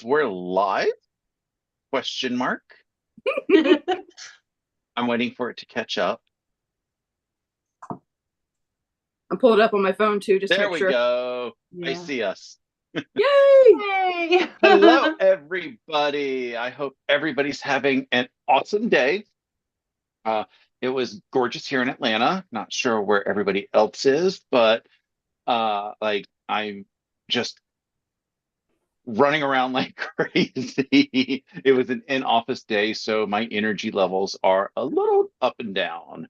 We're live? Question mark. I'm waiting for it to catch up. I'm pulling it up on my phone too, just to There make we sure. go. I Yeah. see us. Yay! Yay! Hello, everybody. I hope everybody's having an awesome day. Uh, it was gorgeous here in Atlanta. Not sure where everybody else is, but I'm just running around like crazy. It was an in-office day, so my energy levels are a little up and down.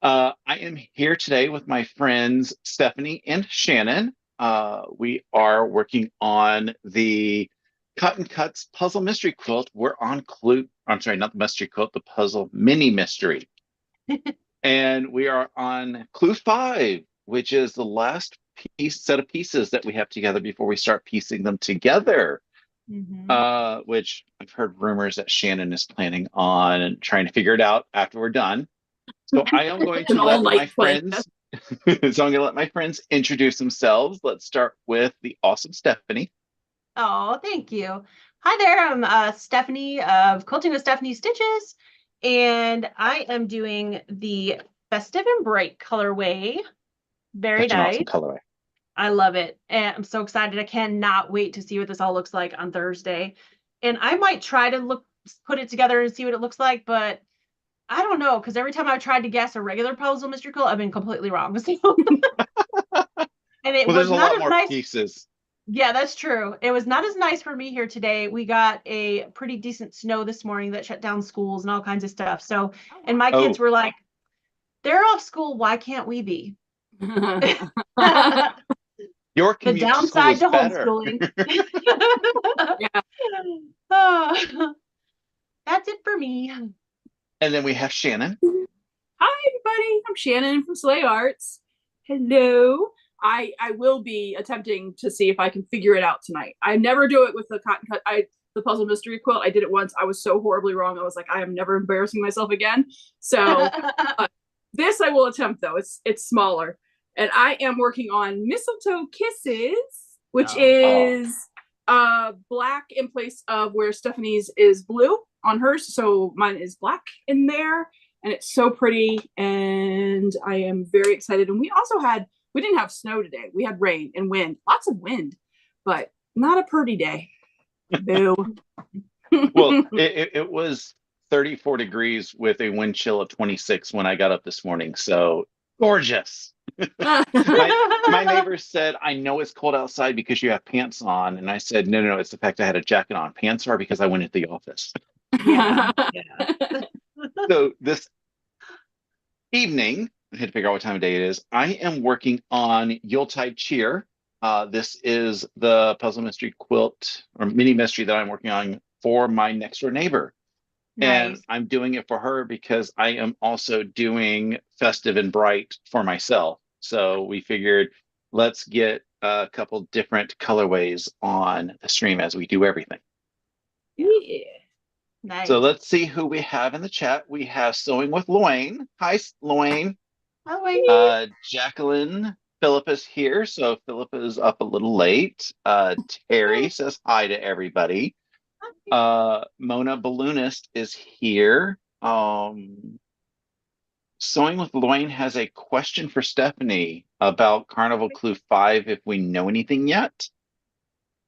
I am here today with my friends Stephanie and Shannon. We are working on the Cotton Cuts Puzzle Mystery Quilt. We're on clue. I'm sorry, not the mystery quilt, the puzzle mini mystery. And we are on clue 5, which is the last set of pieces that we have together before we start piecing them together. Which I've heard rumors that Shannon is planning on trying to figure it out after we're done. So I am going An to let my all-night plan. friends, so I'm going to let my friends introduce themselves. Let's start with the awesome Stephanie. Oh, thank you. Hi there, I'm Stephanie of Quilting with Stephanie Stitches, and I am doing the Festive and Bright colorway. Very Such an nice. awesome colorway. I love it. And I'm so excited. I cannot wait to see what this all looks like on Thursday. And I might try to put it together and see what it looks like, but I don't know, because every time I've tried to guess a regular puzzle mystery quilt, I've been completely wrong. And it Well, there's was a not lot as more nice. pieces. Yeah, that's true. It was not as nice for me here today. We got a pretty decent snow this morning that shut down schools and all kinds of stuff. So, and my kids Oh, were like, they're off school. Why can't we be? your The commute to school downside is to better. homeschooling. Yeah. Oh, that's it for me. And then we have Shannon. Hi, everybody. I'm Shannon from Slay Arts. Hello. I will be attempting to see if I can figure it out tonight. I never do it with the cotton cut. The puzzle mystery quilt. I did it once. I was so horribly wrong. I was like, I am never embarrassing myself again. So this I will attempt though. It's smaller, and I am working on Mistletoe Kisses, which Oh, is black in place of where Stephanie's is blue on hers. So mine is black in there, and it's so pretty, and I am very excited. And we didn't have snow today. We had rain and wind, lots of wind, but not a pretty day. Boo. well, it was 34 degrees with a wind chill of 26 when I got up this morning. So gorgeous. My neighbor said, I know it's cold outside because you have pants on. And I said, no, no, no, it's the fact I had a jacket on. Pants are because I went into the office. Yeah, yeah. So this evening, I had to figure out what time of day it is. I am working on Yuletide Cheer. This is the puzzle mystery quilt or mini mystery that I'm working on for my next door neighbor. And Nice. I'm doing it for her because I am also doing Festive and Bright for myself. So we figured let's get a couple different colorways on the stream as we do everything. Yeah. So Nice. let's see who we have in the chat. We have Sewing with Loane. Hi, Loane. Oh, wait. Jacqueline Philip is here. So Philip is up a little late. Terry says hi to everybody. Mona Balloonist is here. Sewing with Loin has a question for Stephanie about Carnival Clue 5 if we know anything yet.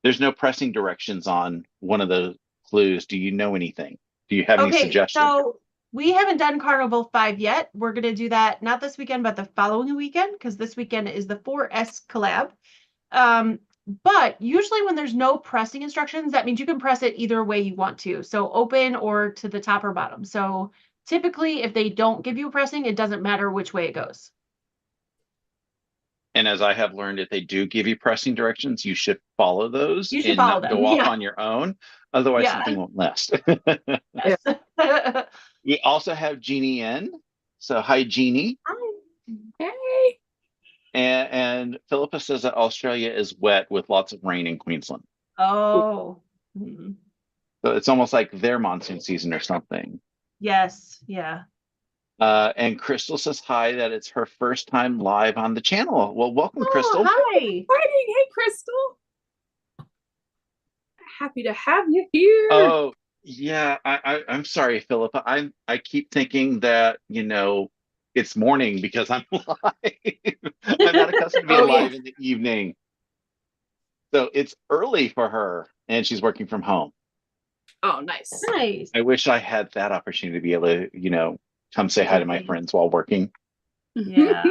There's no pressing directions on one of the clues. Do you know anything? Do you have any Okay, suggestions? so we haven't done Carnival 5 yet. We're going to do that not this weekend, but the following weekend, because this weekend is the 4S collab. But usually when there's no pressing instructions, that means you can press it either way you want to. So open or to the top or bottom. So typically, if they don't give you pressing, it doesn't matter which way it goes. And as I have learned, if they do give you pressing directions, you should follow those You should and follow not go them. off Yeah. on your own. Otherwise, Yeah. something won't last. Yes. We also have Jeannie in. So hi, Jeannie. Hi. Hey. And Philippa says that Australia is wet with lots of rain in Queensland. Oh. Mhm. So it's almost like their monsoon season or something. Yes. Yeah. And Crystal says hi, that it's her first time live on the channel. Well, welcome, Oh, Crystal. hi. Exciting. Hey, Crystal. happy to have you here. Oh, yeah. I'm sorry, Philippa. I keep thinking that, it's morning because I'm live. I'm not accustomed to being Oh, yeah. live in the evening. So it's early for her and she's working from home. Oh, nice. Nice. I wish I had that opportunity to be able to, come say hi to my friends while working. Yeah.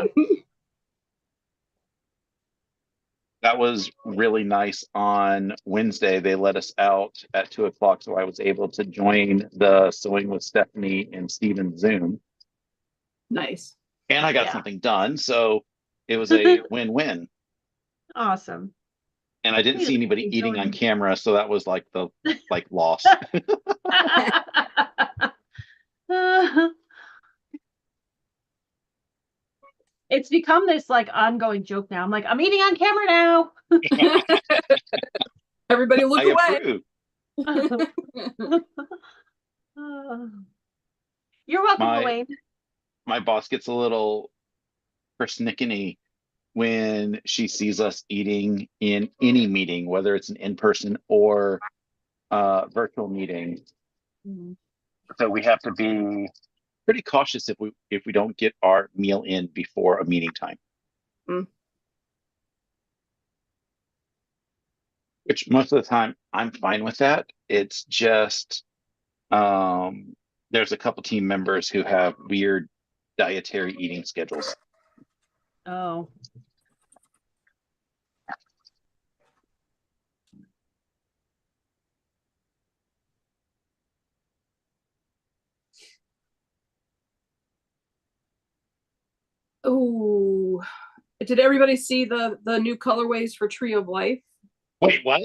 That was really nice. On Wednesday, they let us out at 2 o'clock, so I was able to join the Sewing with Stephanie and Steven Zoom. Nice. And I got Yeah. something done, so it was a win-win. Awesome. And I didn't see anybody eating on camera, so that was like the loss. It's become this like ongoing joke now. I'm like, I'm eating on camera now. Everybody look I away. approve. You're welcome, My Elaine. my boss gets a little persnickety when she sees us eating in any meeting, whether it's an in-person or virtual meeting. Mhm. So we have to be pretty cautious if we don't get our meal in before a meeting time. Mm. Which most of the time I'm fine with that. It's just there's a couple team members who have weird dietary eating schedules. Oh. Oh, did everybody see the new colorways for Tree of Life? Wait, what?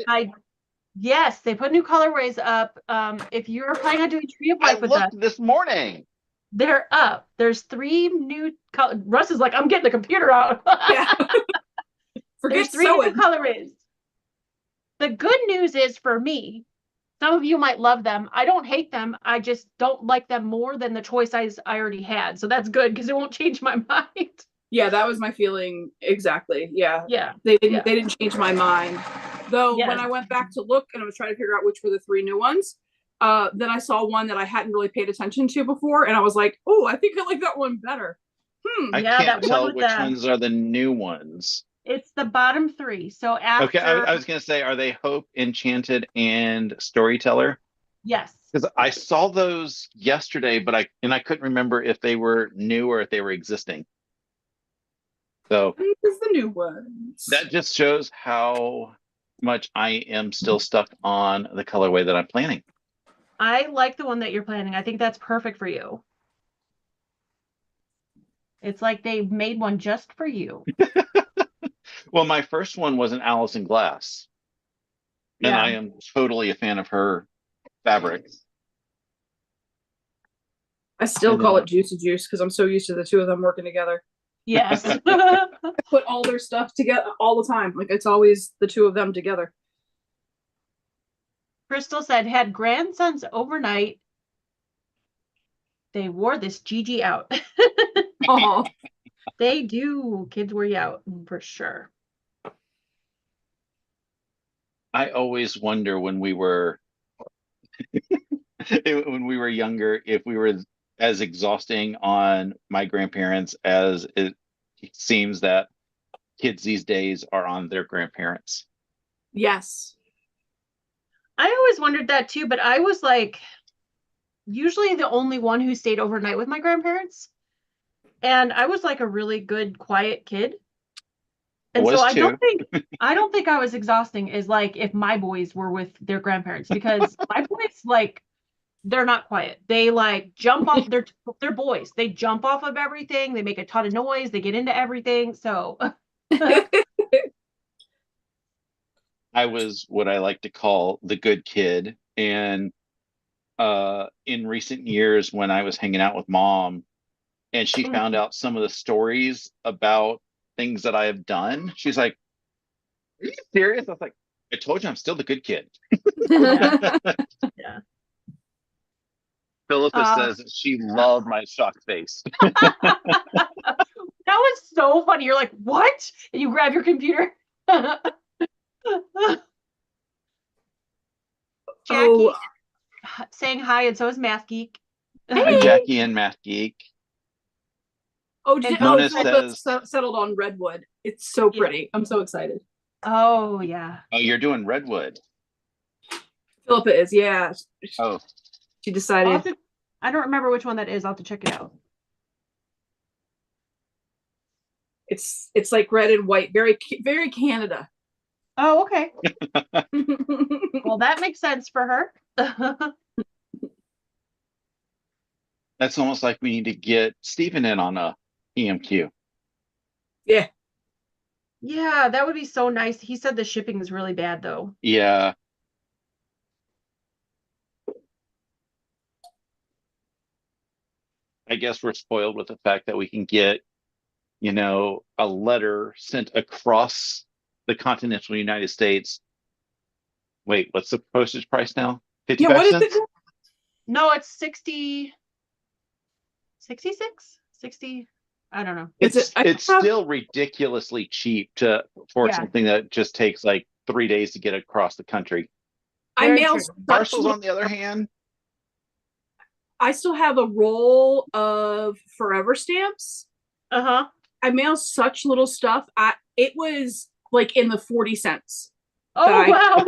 Yes, they put new colorways up. If you're planning on doing Tree of I Life with us, looked this morning. they're up. There's 3 new color. Russ is like, I'm getting the computer out. Yeah. There's Forget 3 new sewing. colorways. The good news is for me, some of you might love them. I don't hate them. I just don't like them more than the choice I already had. So that's good because it won't change my mind. Yeah, that was my feeling exactly. Yeah. Yeah. They didn't change my mind. Though Yes. when I went back to look and I was trying to figure out which were the 3 new ones, then I saw one that I hadn't really paid attention to before, and I was like, oh, I think I like that one better. I Yeah, can't that one tell with which ones are the new ones. It's the bottom 3. So Okay, after, I was going to say, are they Hope, Enchanted, and Storyteller? yes. Because I saw those yesterday, but I couldn't remember if they were new or if they were existing. So These the new ones. that just shows how much I am still stuck on the colorway that I'm planning. I like the one that you're planning. I think that's perfect for you. It's like they made one just for you. Well, my first one was an Allison Glass, and Yeah. I am totally a fan of her fabric. I still And call then- it Juicy Juice because I'm so used to the 2 of them working together. Yes. I put all their stuff together all the time. Like it's always the 2 of them together. Crystal said, had grandsons overnight. They wore this Gigi out. Oh, They do. Kids wear you out for sure. I always wonder when we were younger if we were as exhausting on my grandparents as it seems that kids these days are on their grandparents. yes. I always wondered that too, but I was like usually the only one who stayed overnight with my grandparents. And I was like a really good, quiet kid. And so I don't think I was exhausting as like if my boys were with their grandparents because my boys like they're not quiet. They like jump off they're boys. They jump off of everything. They make a ton of noise. They get into everything. So I was what I like to call the good kid. And in recent years, when I was hanging out with mom and she found out some of the stories about things that I have done, she's like, "Are you serious?" I was like, "I told you I'm still the good kid." yeah. Yeah. Philippa says she loved my shocked face. That was so funny. You're like, what? And you grab your computer. Jackie Oh, saying hi, and so is Math Geek. Hi, hey. Jackie and Math Geek. And Mona Philippa says, settled on Redwood. It's so Yeah. pretty. I'm so excited. Oh yeah. "Oh, you're doing Redwood." Philippa is, yeah. Oh, She decided. I don't remember which one that is. I'll have to check it out. It's like red and white, very Canada. Oh, okay. Well, that makes sense for her. that's almost like we need to get Stephen in on a PMQ. Yeah. Yeah, that would be so nice. He said the shipping is really bad though. Yeah. I guess we're spoiled with the fact that we can get, a letter sent across the continental United States. Wait, what's the postage price now? Yeah, 55 what is it? cents? No, it's 66? 60? I don't know. Is it? It's still ridiculously cheap for Yeah. something that just takes like 3 days to get across the country. I Very mail true. such Parcels, little- on the other hand, I still have a roll of forever stamps. Uh-huh. I mail such little stuff. It was like in the 40 cents. Oh, I- wow.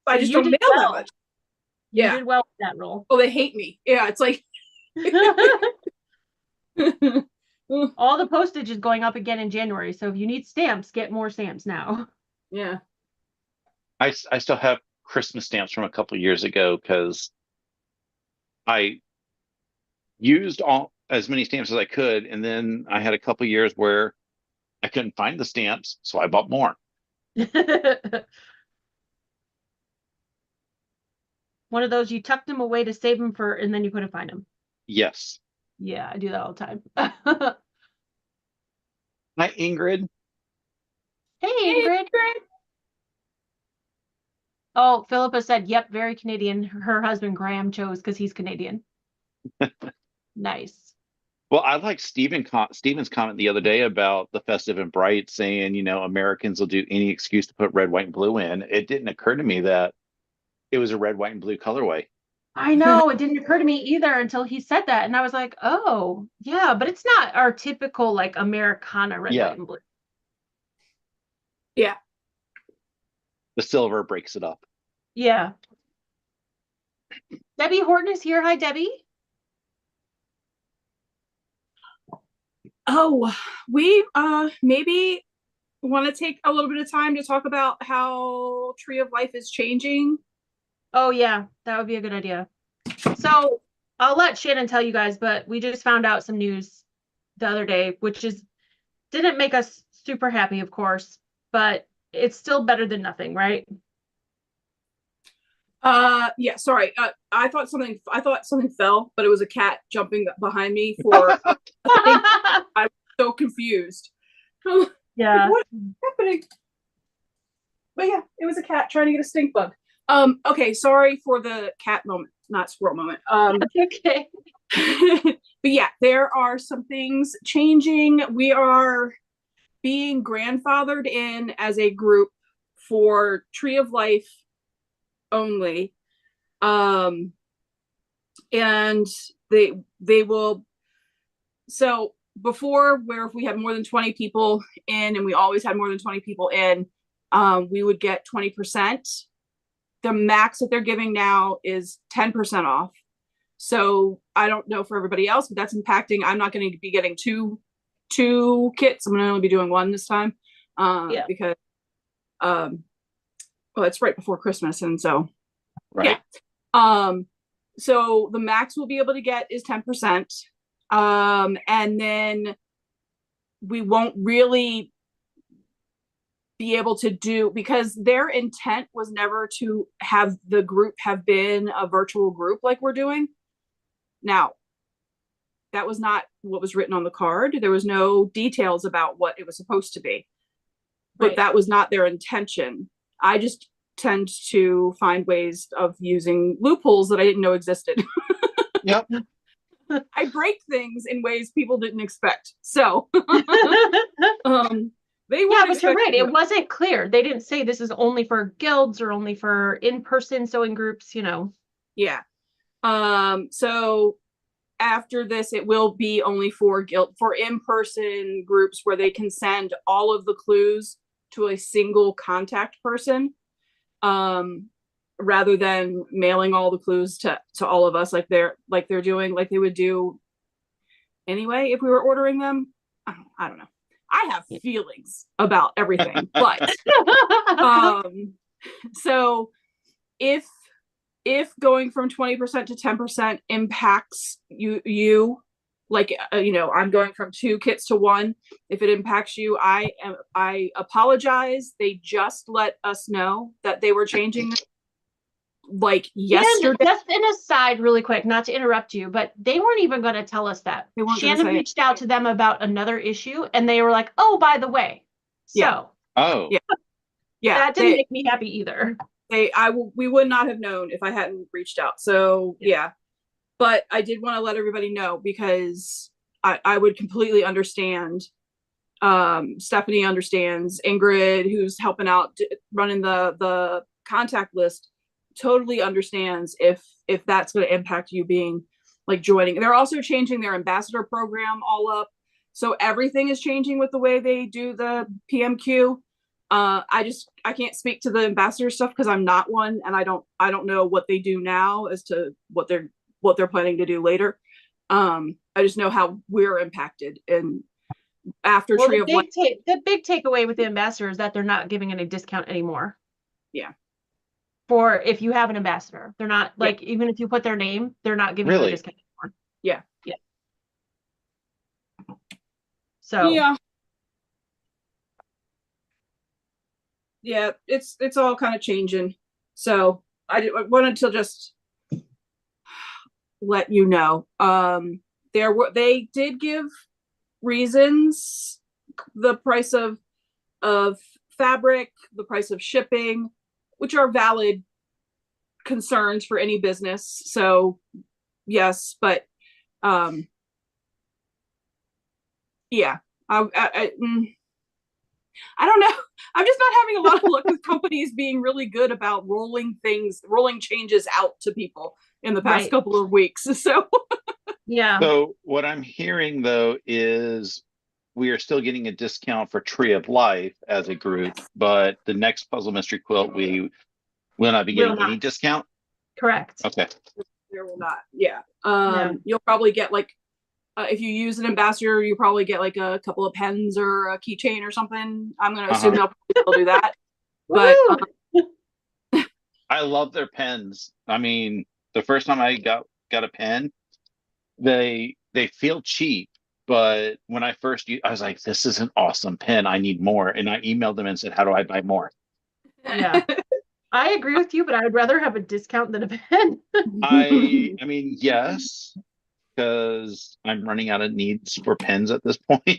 I just You don't did mail that well. much. You Yeah. did well with that roll. Oh, they hate me. Yeah, it's like All the postage is going up again in January, so if you need stamps, get more stamps now. yeah. I still have Christmas stamps from a couple of years ago because I used all as many stamps as I could, and then I had a couple of years where I couldn't find the stamps, so I bought more. One of those you tucked them away to save them for, and then you couldn't find them. Yes. Yeah, I do that all the time. Hi, Ingrid. Hey, Ingrid. Oh, Philippa said, yep, very Canadian. Her husband Graham chose because he's Canadian. Nice. Well, I like Stephen's comment the other day about the festive and bright, saying, Americans will do any excuse to put red, white, and blue in. It didn't occur to me that it was a red, white, and blue colorway. I know, it didn't occur to me either until he said that. And I was like, oh, yeah, but it's not our typical like Americana red, Yeah. white, and blue. Yeah. The silver breaks it up. Yeah. Debbie Horton is here. Hi, Debbie. Oh, we maybe want to take a little bit of time to talk about how Tree of Life is changing. Oh, yeah, that would be a good idea. So I'll let Shannon tell you guys, but we just found out some news the other day, which didn't make us super happy, of course, but it's still better than nothing, right? Yeah, sorry. I thought something fell, but it was a cat jumping behind me for I was so confused. Yeah. What's happening? But yeah, it was a cat trying to get a stink bug. Okay, sorry for the cat moment, not squirrel moment. Okay. But yeah, there are some things changing. We are being grandfathered in as a group for Tree of Life only. And they will, so before, where if we had more than 20 people in, and we always had more than 20 people in, we would get 20%. The max that they're giving now is 10% off. So I don't know for everybody else, but that's impacting. I'm not going to be getting two kits. I'm going to only be doing one this time. Yeah. Because well, it's right before Christmas, and so Right. yeah. So the max we'll be able to get is 10%. And then we won't really be able to do, because their intent was never to have the group have been a virtual group like we're doing now. That was not what was written on the card. There was no details about what it was supposed to be, but Right. that was not their intention. I just tend to find ways of using loopholes that I didn't know existed. Yep. I break things in ways people didn't expect. So They Yeah, would but you're expect right. you to It know. wasn't clear. They didn't say this is only for guilds or only for in-person sewing groups, you know. Yeah. So after this, it will be only for in-person groups where they can send all of the clues to a single contact person, rather than mailing all the clues to all of us like they're doing, like they would do anyway if we were ordering them. I don't know. I have feelings about everything, but so if going from 20% to 10% impacts you like, I'm going from 2 kits to 1. If it impacts you, I apologize. They just let us know that they were changing like And yesterday. just an aside really quick, not to interrupt you, but they weren't even going to tell us that. They weren't gonna Shannon say it. reached out to them about another issue and they were like, oh, by the way. Yeah. So Oh, Yeah. Yeah, that didn't make me happy either. we would not have known if I hadn't reached out. So yeah, but I did want to let everybody know because I would completely understand. Stephanie understands. Ingrid, who's helping out running the contact list, totally understands if that's going to impact you being like joining. They're also changing their ambassador program all up, so everything is changing with the way they do the PMQ. I can't speak to the ambassador stuff because I'm not one, and I don't know what they do now as to what they're planning to do later. I just know how we're impacted, and after Well, Tree the of Life. the big takeaway with the ambassador is that they're not giving any discount anymore. Yeah. For if you have an ambassador, they're not like, even if you put their name, they're not giving you a really? discount anymore. Yeah. Yeah. So Yeah. Yeah, it's all kind of changing. So I wanted to just let you know. They did give reasons, the price of fabric, the price of shipping, which are valid concerns for any business. So yes, but yeah, I don't know. I'm just not having a lot of luck with companies being really good about rolling changes out to people in the past couple of weeks. So yeah. So what I'm hearing though is we are still getting a discount for Tree of Life as a group, but the next Puzzle Mystery Quilt we will not be Will getting any not. discount. Correct. Okay. there will not. Yeah. Yeah. You'll probably get like, if you use an ambassador, you probably get like a couple of pens or a keychain or something. I'm going to assume they'll do that. But I love their pens. I mean, the first time I got a pen, they feel cheap, but when I first used, I was like, this is an awesome pen. I need more. And I emailed them and said, how do I buy more? Yeah. I agree with you, but I would rather have a discount than a pen. I mean, yes, because I'm running out of needs for pens at this point.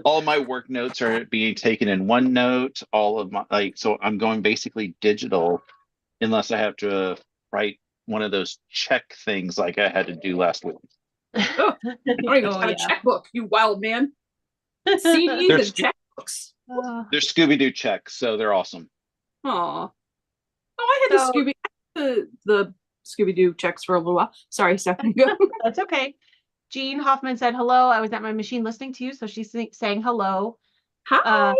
All my work notes are being taken in OneNote. All of my so I'm going basically digital, unless I have to write one of those check things like I had to do last week. I don't even have a checkbook, you wild man. CDs and checkbooks. They're Scooby-Doo checks, so they're awesome. Aw. Oh, I had the Scooby-Doo checks for a little while. Sorry, Stephanie. Go. That's okay. Jean Hoffman said hello. I was at my machine listening to you, so she's saying hello. Hi.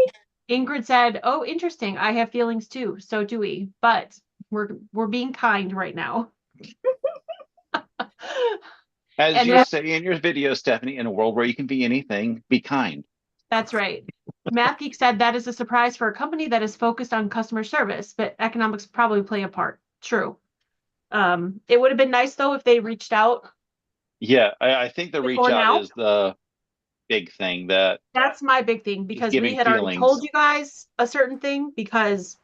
Ingrid said, "Oh, interesting. I have feelings too. So do we. But we're being kind right now." As you say in your video, Stephanie, in a world where you can be anything, be kind. That's right. Math Geek said that is a surprise for a company that is focused on customer service, but economics probably play a part. True. It would have been nice though if they reached out. Yeah, I think the reach out now is the big thing. That's my big thing, because we had already told you guys a certain thing, because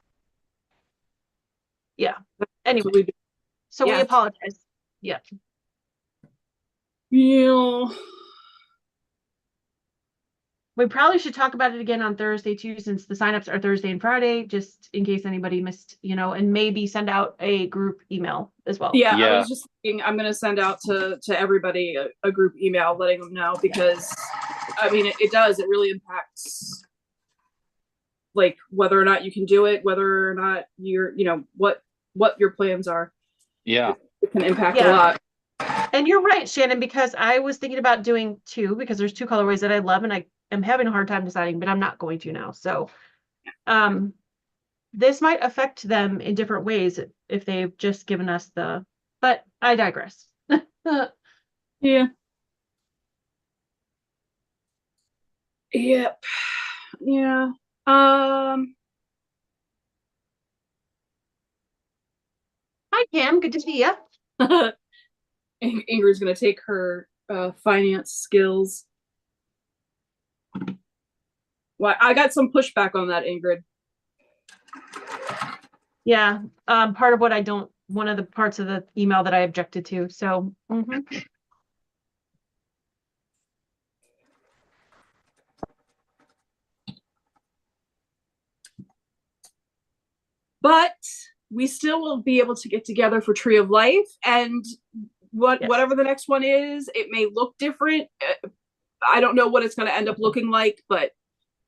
anyway. So we apologize. Yeah. Yeah. We probably should talk about it again on Thursday too, since the signups are Thursday and Friday, just in case anybody missed, and maybe send out a group email as well. Yeah. I was just thinking I'm going to send out to everybody a group email letting them know, because I mean, it really impacts like whether or not you can do it, whether or not you're, what your plans are. Yeah. It can impact a Yeah. lot. And you're right, Shannon, because I was thinking about doing two because there's two colorways that I love and I am having a hard time deciding, but I'm not going to now. So this might affect them in different ways if they've just given us but I digress. Yeah. Yep. Yeah. Hi, Cam. Good to see you. Ingrid's gonna take her finance skills. Well, I got some pushback on that, Ingrid. Yeah. Part of what one of the parts of the email that I objected to. So, But we still will be able to get together for Tree of Life, and whatever the next one is, it may look different. I don't know what it's going to end up looking like, but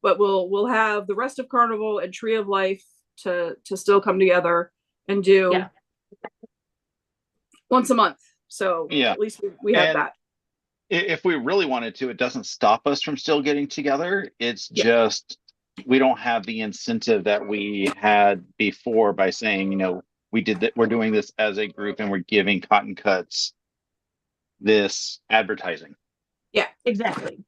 we'll have the rest of Carnival and Tree of Life to still come together and do once a month. So Yeah. at least we have that. If we really wanted to, it doesn't stop us from still getting together. It's just we don't have the incentive that we had before by saying, we did that. We're doing this as a group and we're giving Cotton Cuts this advertising. Yeah, exactly.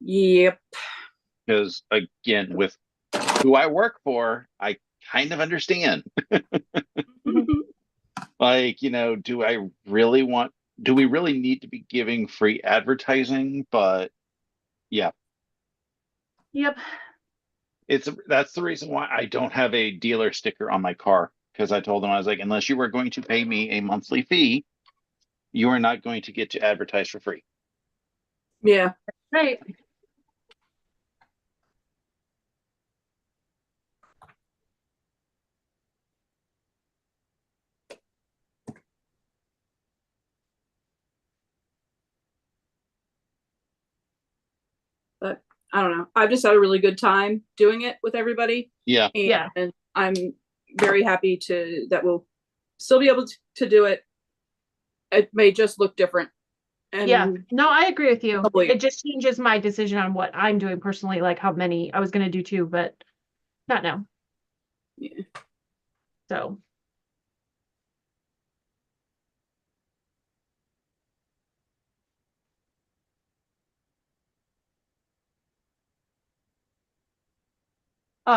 Yep. Because again, with who I work for, I kind of understand. Like, do we really need to be giving free advertising? But yeah. Yep. That's the reason why I don't have a dealer sticker on my car, because I told them, I was like, unless you are going to pay me a monthly fee, you are not going to get to advertise for free. Yeah. Right. But I don't know. I've just had a really good time doing it with everybody. Yeah. And I'm very happy that we'll still be able to do it. It may just look different. And no, I agree with you. It just changes my decision on what I'm doing personally, like how many I was going to do too, but not now. Yeah. So.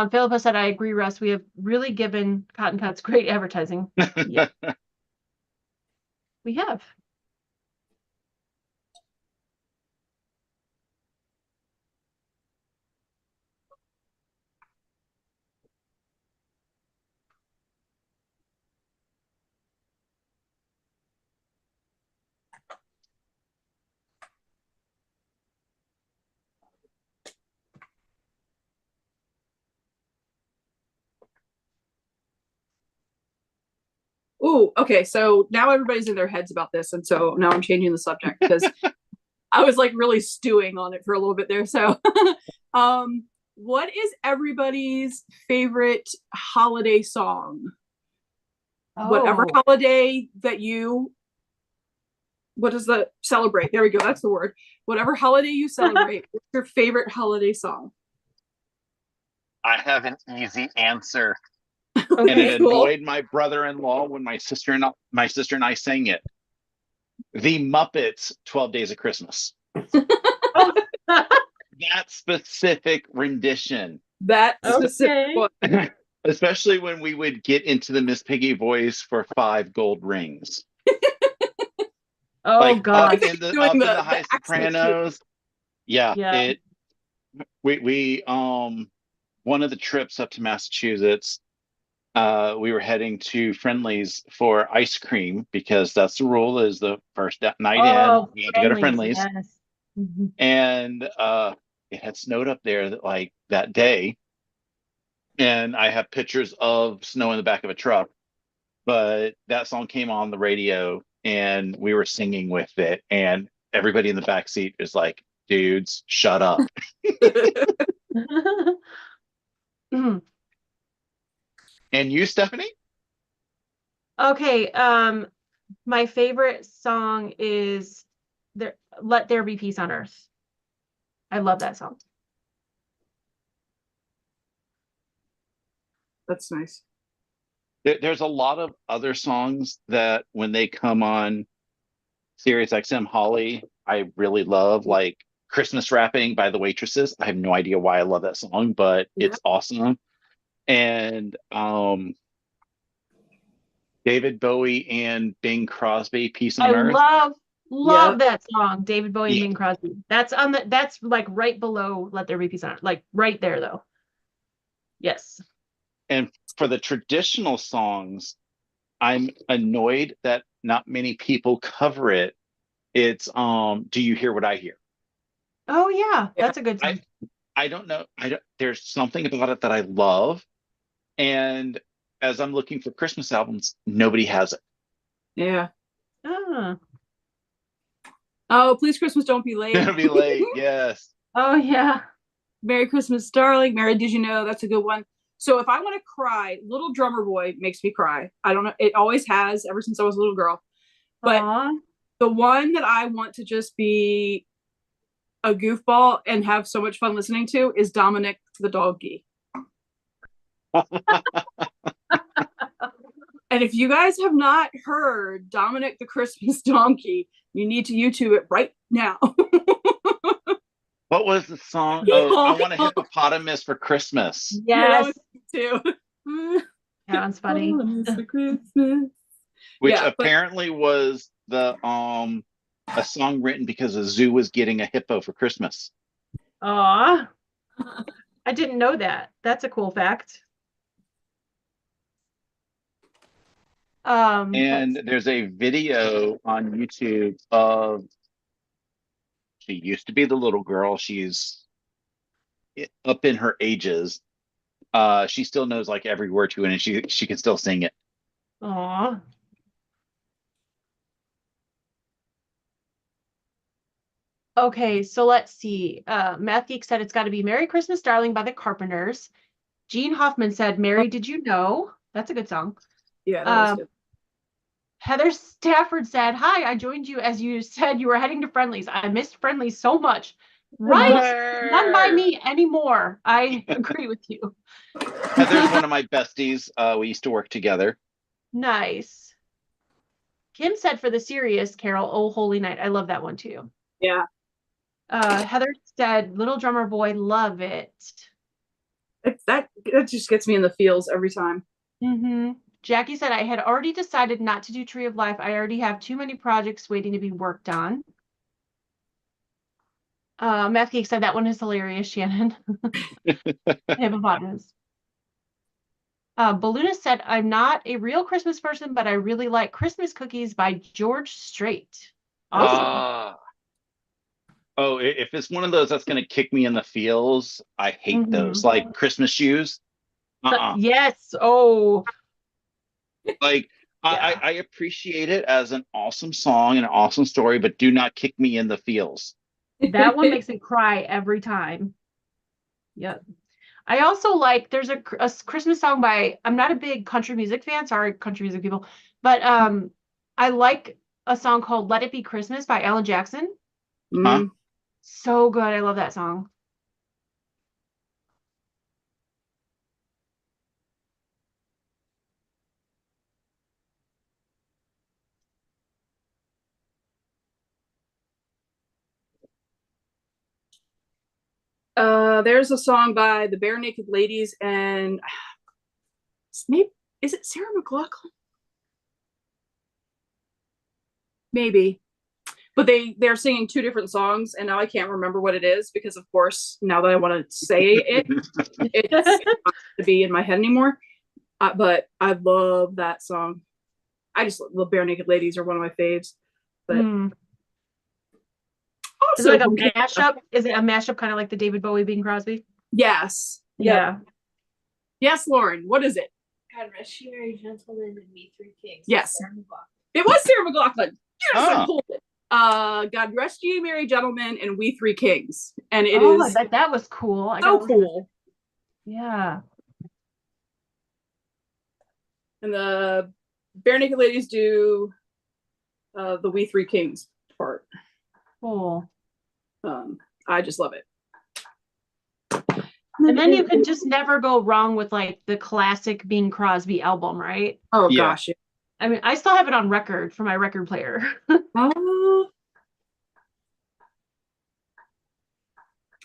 Philippa said, I agree, Russ. We have really given Cotton Cuts great advertising. Yeah. We have. Ooh, okay. So now everybody's in their heads about this. And so now I'm changing the subject because I was like really stewing on it for a little bit there. So, what is everybody's favorite holiday song? Whatever holiday that what is the celebrate? There we go. That's the word. Whatever holiday you celebrate, what's your favorite holiday song? I have an easy answer. Okay, and it annoyed my brother-in-law when my sister and I sang it. The Muppets 12 Days of Christmas. That specific rendition. That specific one. Especially when we would get into the Miss Piggy voice for 5 gold rings. God. Up in the high sopranos. Yeah. We one of the trips up to Massachusetts, we were heading to Friendly's for ice cream because that's the rule, is the first night in we have to go to Friendly's. Yes. Mm-hmm. And it had snowed up there that day, and I have pictures of snow in the back of a truck, but that song came on the radio and we were singing with it, and everybody in the back seat is like, dudes, shut up. Mhm. And you, Stephanie? Okay, my favorite song is there Let There Be Peace on Earth. I love that song. That's nice. There's a lot of other songs that when they come on Sirius XM Holly, I really love, like Christmas Wrapping by the Waitresses. I have no idea why I love that song, but Yeah. it's awesome. And David Bowie and Bing Crosby, Peace I on Earth. love Yeah. that song, David Bowie and Yeah. Bing Crosby. That's like right below Let There Be Peace on Earth, like right there though. Yes. And for the traditional songs, I'm annoyed that not many people cover it. It's Do You Hear What I Hear? Oh yeah, Yeah. that's a good I song. I don't know. I don't, there's something about it that I love. And as I'm looking for Christmas albums, nobody has it. Yeah. Ah. Oh, Please Christmas Don't Be Late. It'll be late. Yes. Oh yeah. Merry Christmas, Darling. Mary, did you know? That's a good one. So if I want to cry, Little Drummer Boy makes me cry. I don't know. It always has ever since I was a little girl. But Aw. the one that I want to just be a goofball and have so much fun listening to is Dominic the Donkey. And if you guys have not heard Dominic the Christmas Donkey, you need to YouTube it right now. What was the song? Oh, I want a hippopotamus for Christmas. Yeah, that Yes. was too. Sounds funny. For Christmas. Which Yeah, but apparently was the a song written because a zoo was getting a hippo for Christmas. Aw. I didn't know that. That's a cool fact. And there's a video on YouTube of, she used to be the little girl. She's up in her ages. She still knows like every word to it, and she can still sing it. Aw. Okay, so let's see. Math Geek said it's got to be Merry Christmas, Darling by the Carpenters. Gene Hoffman said, Mary, did you know? That's a good song. yeah, that was Um, good. Heather Stafford said, Hi, I joined you as you said you were heading to Friendlies. I missed Friendlies so much. Right? None by me anymore. I agree with you. Heather's one of my besties. We used to work together. Nice. Kim said for the serious Carol, Oh Holy Night. I love that one too. Yeah. Heather said, Little Drummer Boy, love it. That just gets me in the feels every time. Mm-hmm. Jackie said, I had already decided not to do Tree of Life. I already have too many projects waiting to be worked on. Math Geek said that one is hilarious, Shannon. Hippopotamus. Balloonist said, I'm not a real Christmas person, but I really like Christmas Cookies by George Strait. Awesome. If it's one of those that's going to kick me in the feels, I hate those. Like Christmas shoes. Yes. Oh. Like Yeah. I appreciate it as an awesome song and an awesome story, but do not kick me in the feels. That one makes me cry every time. Yep. I also like, there's a Christmas song by, I'm not a big country music fan, sorry, country music people, but I like a song called Let It Be Christmas by Alan Jackson. Huh? So good. I love that song. There's a song by the Bare Naked Ladies and maybe is it Sarah McLachlan? Maybe. But they're singing two different songs, and now I can't remember what it is because, of course, now that I want to say it, it's not to be in my head anymore. But I love that song. I just the Bare Naked Ladies are one of my faves. But Is it like a mashup? Is it a mashup kind of like the David Bowie Bing Crosby? Yes. Yeah. Yes, Lauren. What is it? God rest you, merry gentlemen, and me three kings. Yes. Sarah McLachlan. It was Sarah McLachlan. Yes, I pulled it. God Rest Ye Merry Gentlemen and We Three Kings. And it I is bet that was cool. so cool. Yeah. And the Bare Naked Ladies do the We Three Kings part. Cool. I just love it. And then you can just never go wrong with like the classic Bing Crosby album, right? Oh gosh. I mean, I still have it on record for my record player.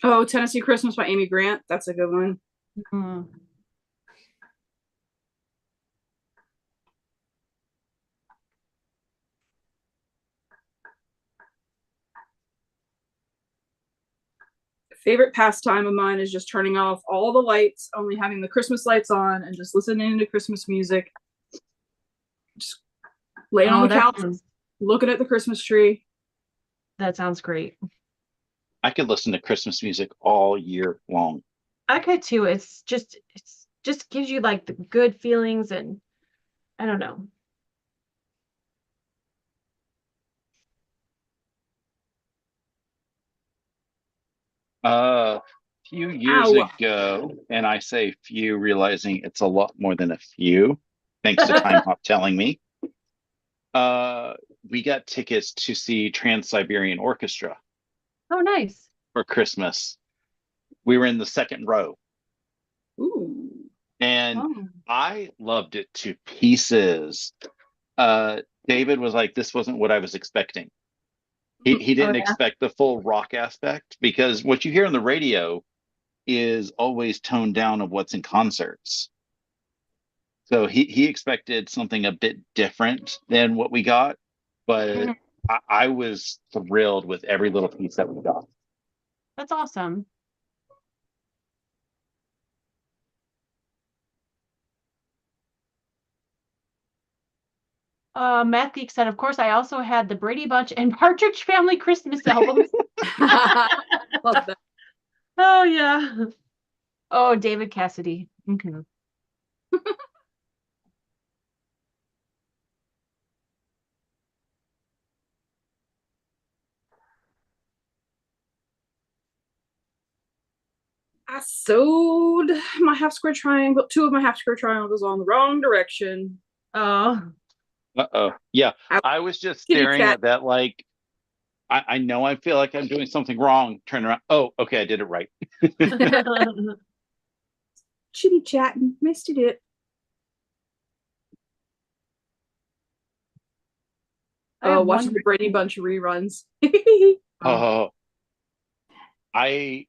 Oh, Tennessee Christmas by Amy Grant. That's a good one. Mm. Favorite pastime of mine is just turning off all the lights, only having the Christmas lights on, and just listening to Christmas music. Just laying on the couch, looking at the Christmas tree. That sounds great. I could listen to Christmas music all year long. I could too. It's just gives you like the good feelings, and I don't know. A few years ago, and I say few, realizing it's a lot more than a few, thanks to Time Hop telling me. We got tickets to see Trans-Siberian Orchestra. Oh, nice. For Christmas. We were in the second row. Ooh. And I loved it to pieces. David was like, this wasn't what I was expecting. He didn't expect the full rock aspect, because what you hear on the radio is always toned down of what's in concerts. So he expected something a bit different than what we got, but I was thrilled with every little piece that we got. That's awesome. Matt Geek said, of course, I also had the Brady Bunch and Partridge Family Christmas albums. Love that. Oh, yeah. Oh, David Cassidy. Okay. I sewed my half square triangle, two of my half square triangles on the wrong direction. Oh. Uh-oh. Yeah. I was just staring at that like, I know I feel like I'm doing something wrong. Turn around. Oh, okay, I did it right. Chitty chatting, missed it. Watching the Brady Bunch reruns. Oh, I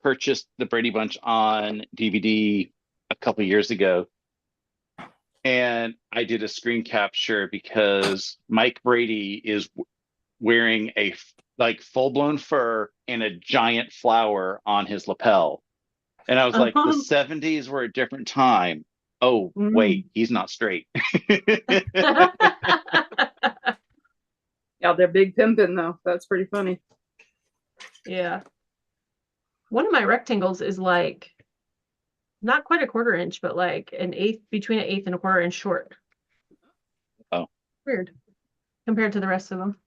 purchased the Brady Bunch on DVD a couple years ago, and I did a screen capture because Mike Brady is wearing a like full-blown fur and a giant flower on his lapel. And I was like, the 70s were a different time. Oh, wait, he's not straight. Yeah, they're big pimping though. That's pretty funny. Yeah. One of my rectangles is like not quite a quarter inch, but like an eighth, between an eighth and a quarter inch short. Oh. Weird. Compared to the rest of them.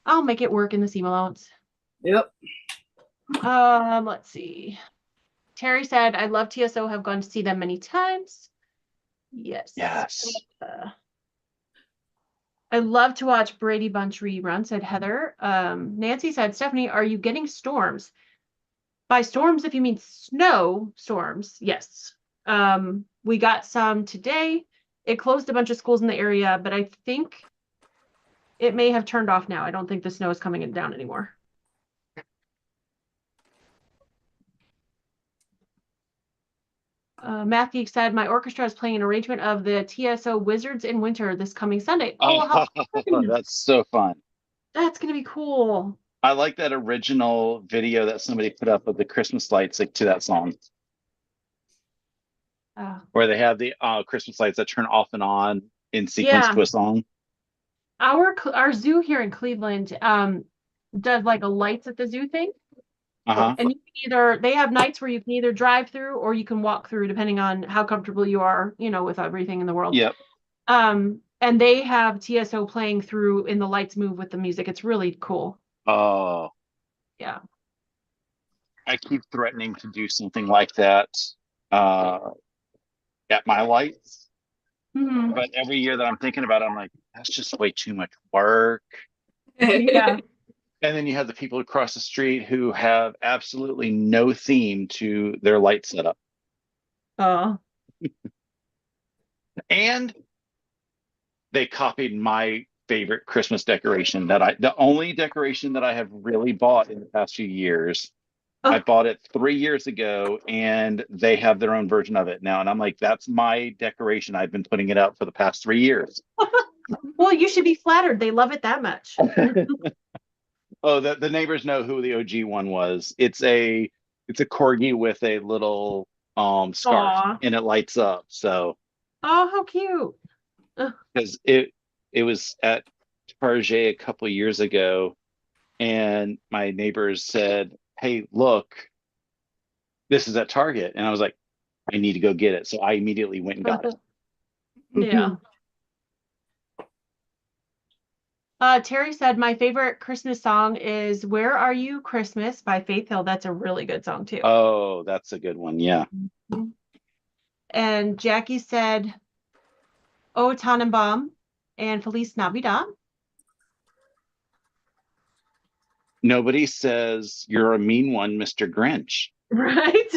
I'll make it work in the seam allowance. Yep. Let's see. Terry said, I love TSO, have gone to see them many times. Yes. Yes. I love to watch Brady Bunch reruns, said Heather. Nancy said, Stephanie, are you getting storms? By storms, if you mean snow storms, yes. We got some today. It closed a bunch of schools in the area, but I think it may have turned off now. I don't think the snow is coming down anymore. Matthew said, my orchestra is playing an arrangement of the TSO Wizards in Winter this coming Sunday. Oh, how fun. That's so fun. That's going to be cool. I like that original video that somebody put up of the Christmas lights like, to that song. Where they have the Christmas lights that turn off and on in sequence to a song. Our zoo here in Cleveland does like a lights at the zoo thing. And you can they have nights where you can either drive through or you can walk through, depending on how comfortable you are, with everything in the world. Yep. And they have TSO playing through in the lights move with the music. It's really cool. Oh, Yeah. I keep threatening to do something like that uh, at my lights. Mhm. But every year that I'm thinking about it, I'm like, that's just way too much work. Yeah. And then you have the people across the street who have absolutely no theme to their light setup. Oh. And they copied my favorite Christmas decoration the only decoration that I have really bought in the past few years. I Oh. bought it 3 years ago and they have their own version of it now. And I'm like, that's my decoration. I've been putting it out for the past 3 years. Well, you should be flattered. They love it that much. Oh, the neighbors know who the OG one was. It's a corgi with a little scarf Aw. and it lights up. So Oh, how cute. Ugh. because it was at Target a couple of years ago, and my neighbors said, "Hey, look, this is at Target," and I was like, "I need to go get it." So I immediately went and got it. Yeah. Terry said, my favorite Christmas song is Where Are You, Christmas by Faith Hill. That's a really good song, too. Oh, that's a good one. Yeah. Mhm. And Jackie said, O Tannenbaum and Feliz Navidad. Nobody says you're a mean one, Mr. Grinch. Right?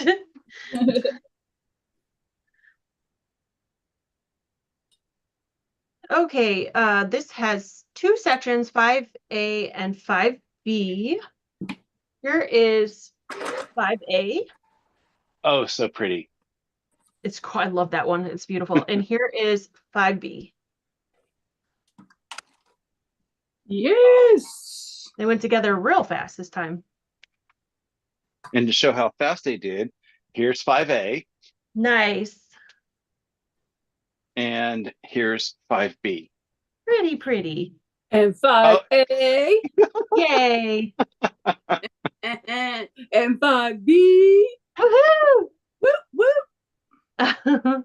Okay, this has two sections, 5A and 5B. Here is 5A. Oh, so pretty. I love that one. It's beautiful. And here is 5B. Yes. They went together real fast this time. And to show how fast they did, here's 5A Nice. and here's 5B. Pretty, pretty. And 5A. Yay. And 5B. Woohoo! Whoop, whoop.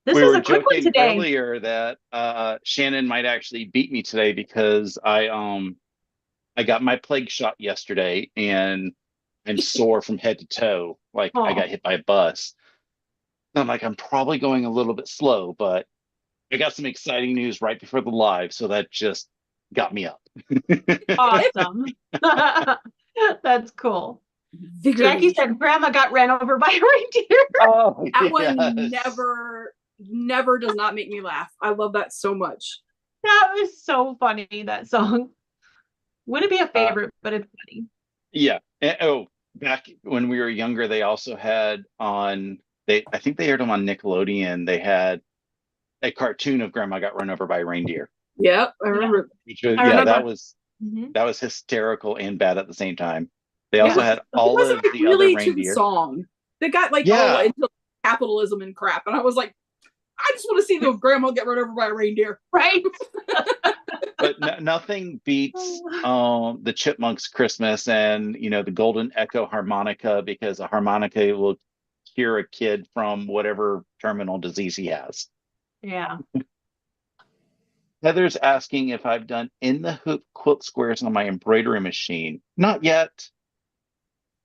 This We was were a quick one joking today. earlier that Shannon might actually beat me today because I got my plague shot yesterday and I'm sore from head to toe, like I got Oh. hit by a bus. And I'm like, I'm probably going a little bit slow, but I got some exciting news right before the live, so that just got me up. Awesome. That's cool. Victory. Jackie said Grandma got ran over by a reindeer. Oh, That one yes. never does not make me laugh. I love that so much. That was so funny, that song. Wouldn't be a favorite, but it's funny. Yeah. Oh, back when we were younger, they also had I think they aired them on Nickelodeon. They had a cartoon of Grandma got run over by a reindeer. Yep, I remember. Which was, I yeah, remember. Mhm. that was hysterical and bad at the same time. They It also was, had it all was a of the other really cute reindeer. song. They got like all Yeah. into capitalism and crap, and I was like, I just want to see the grandma get run over by a reindeer. Right? But nothing beats the Chipmunks Christmas and the Golden Echo harmonica, because a harmonica will cure a kid from whatever terminal disease he has. Yeah. Heather's asking if I've done in the hoop quilt squares on my embroidery machine. Not yet.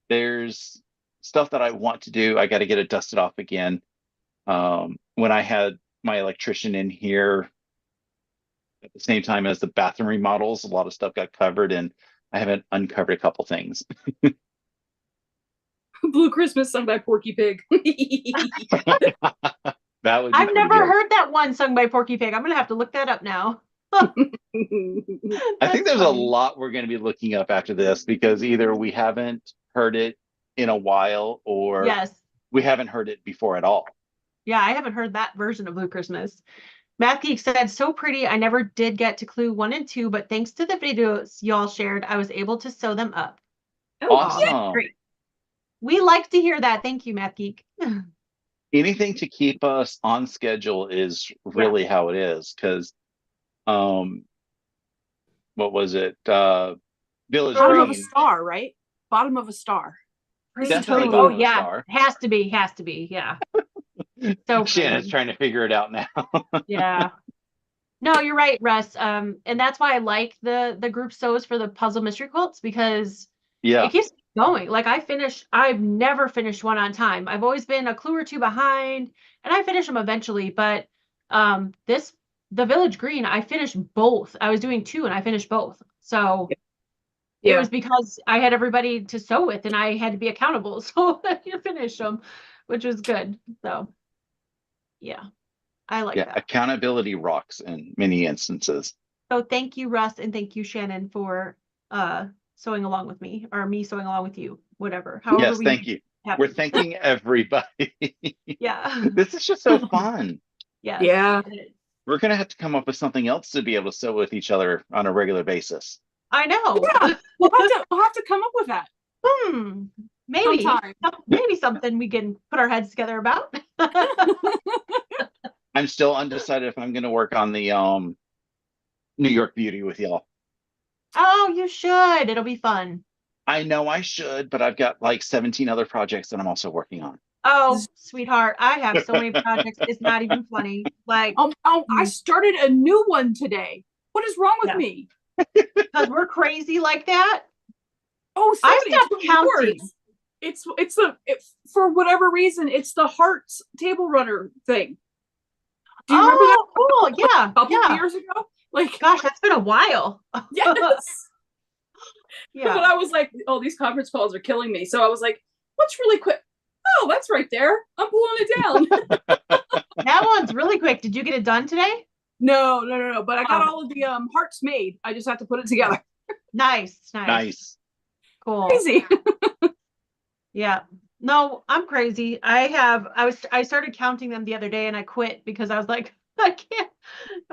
There's stuff that I want to do. I got to get it dusted off again. When I had my electrician in here at the same time as the bathroom remodels, a lot of stuff got covered, and I haven't uncovered a couple things. Blue Christmas sung by Porky Pig. That would be I've pretty never good. heard that one sung by Porky Pig. I'm gonna have to look that up now. I think there's a funny. lot we're going to be looking up after this, because either we haven't heard it in a while or Yes. we haven't heard it before at all. Yeah, I haven't heard that version of Blue Christmas. Math Geek said, so pretty. I never did get to clue 1 and 2, but thanks to the videos y'all shared, I was able to sew them up. Oh, Awesome. Great. We like to hear that. Thank you, Math Geek. Anything to keep us on schedule is really how it is, because what was it? Village Bottom of a Green. star, right? Bottom of a star. Definitely Oh, bottom of a yeah. star. Has to be. Yeah. So Shannon's pretty. trying to figure it out now. Yeah. No, you're right, Russ. And that's why I like the group sews for the puzzle mystery quilts because it Yeah. keeps me going. Like I've never finished one on time. I've always been a clue or two behind, and I finish them eventually. But this the Village Green, I finished both. I was doing two, and I finished both. So it Yeah. was because I had everybody to sew with, and I had to be accountable. So I finished them, which was good. So yeah, I like Yeah. that. Accountability rocks in many instances. So thank you, Russ, and thank you, Shannon, for sewing along with me, or me sewing along with you, whatever. However Yes, we thank make you. it We're happen. thanking everybody. Yeah. This is just so fun. Yes. Yeah. It is. We're gonna have to come up with something else to be able to sew with each other on a regular basis. I know. Yeah. We'll have to come up with that Hmm. Maybe. sometime. Maybe something we can put our heads together about. I'm still undecided if I'm gonna work on the New York Beauty with y'all. Oh, you should. It'll be fun. I know I should, but I've got like 17 other projects that I'm also working on. Oh, sweetheart, I have so many projects. It's not even funny. Like, I started a new one today. What is wrong with yeah, me? because we're crazy like that. Oh, I somebody stopped took counting. yours. For whatever reason, it's the Hearts table runner thing. Do you remember that Oh, cool. Yeah, a couple of yeah. years ago? Like, Gosh, that's been a while. yes. Yeah. But I was like, oh, these conference calls are killing me. So I was like, what's really quick? Oh, that's right there. I'm pulling it down. That one's really quick. Did you get it done today? No. But I got Oh, all of the hearts made. I just have to put it together. nice, nice. Nice. Cool. Crazy. Yeah. No, I'm crazy. I started counting them the other day and I quit because I was like, I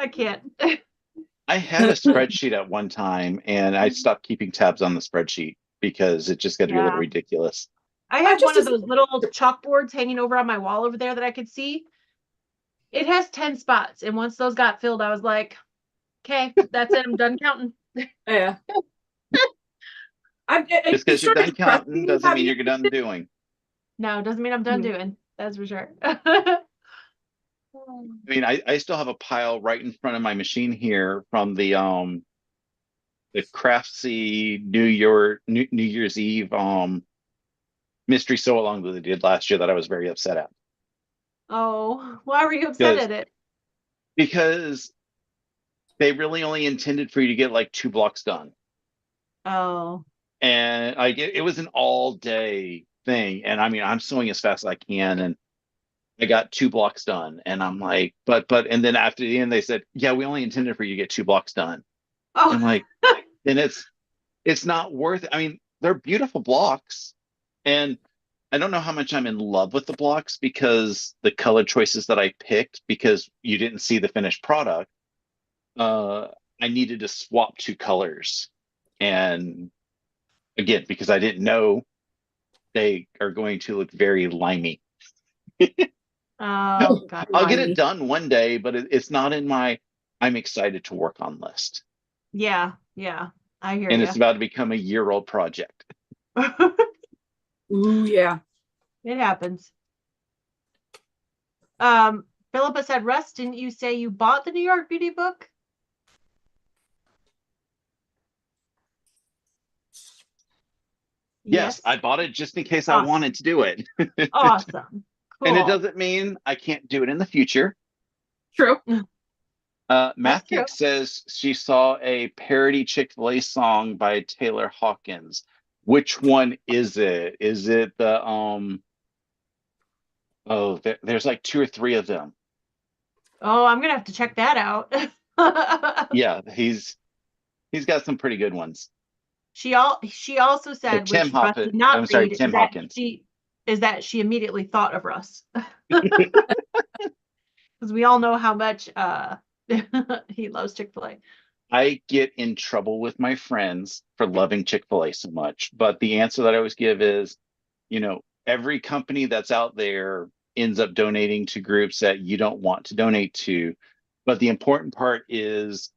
can't. I had a spreadsheet at one time and I stopped keeping tabs on the spreadsheet because it just got to be a little Yeah. ridiculous. I I have just one of those little chalkboards hanging over on my wall over there that I could see. It has 10 spots. And once those got filled, I was like, okay, that's it. I'm done counting. yeah. Just It because you're started done depressing counting me doesn't mean having you're done doing. No, doesn't mean I'm done it. doing. That's for sure. I mean, I still have a pile right in front of my machine here from the Craftsy New Year's Eve mystery sew along that they did last year that I was very upset at. Oh, why were you upset Because at it? because they really only intended for you to get like 2 blocks done. Oh, And it was an all day thing. And I mean, I'm sewing as fast as I can and I got 2 blocks done. And I'm like, but and then after the end they said, yeah, we only intended for you to get 2 blocks done. oh, I'm like, then it's not worth it. I mean, they're beautiful blocks. And I don't know how much I'm in love with the blocks because the color choices that I picked, because you didn't see the finished product, uh, I needed to swap 2 colors. And again, because I didn't know they are going to look very limey. oh, God. I'll get it Limey. done one day, but it's not in my I'm excited to work on list. Yeah, yeah, I hear And you. it's about to become a year-old project. Ooh, yeah. It happens. Philippa said, Russ, didn't you say you bought the New York Beauty book? Yes, Yes. I bought it just in case I Awesome. wanted to do it. Awesome. And it Cool. doesn't mean I can't do it in the future. True. That's Math true. Geek says she saw a parody Chick-fil-A song by Taylor Hawkins. Which one is it? Is it the oh, there's like 2 or 3 of them. Oh, I'm gonna have to check that out. Yeah, he's got some pretty good ones. She also said, Tim which Russ Hoppet, did not I'm sorry, read, Tim Hawkins. is that she immediately thought of Russ. Because we all know how much he loves Chick-fil-A. I get in trouble with my friends for loving Chick-fil-A so much, but the answer that I always give is, every company that's out there ends up donating to groups that you don't want to donate to. But the important part is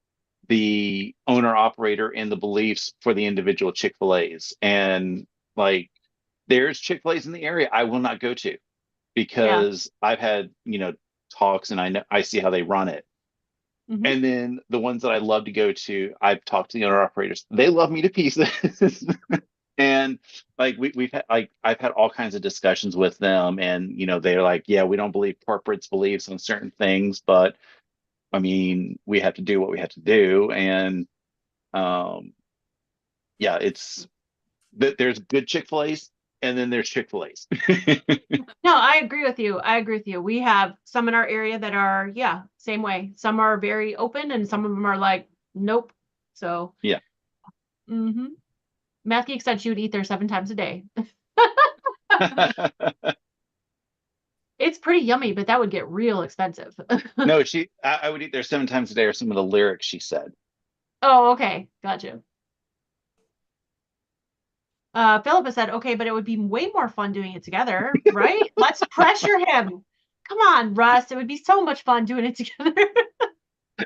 the owner operator and the beliefs for the individual Chick-fil-A's. And like there's Chick-fil-A's in the area I will not go to Yeah. because I've had, talks and I know I see how they run it. Mhm. And then the ones that I love to go to, I've talked to the owner operators. They love me to pieces. And like we've had like I've had all kinds of discussions with them, and they're like, yeah, we don't believe corporate's beliefs on certain things, but I mean, we have to do what we have to do. And um yeah, it's there's good Chick-fil-A's and then there's Chick-fil-A's. No, I agree with you. I agree with you. We have some in our area that are, yeah, same way. Some are very open and some of them are like, nope. So, Yeah. Math Geek said she would eat there 7 times a day. It's pretty yummy, but that would get real expensive. No, I would eat there 7 times a day, or some of the lyrics she said. Oh, okay. Gotcha. Philippa said, okay, but it would be way more fun doing it together, right? Let's pressure him. Come on, Russ. It would be so much fun doing it together.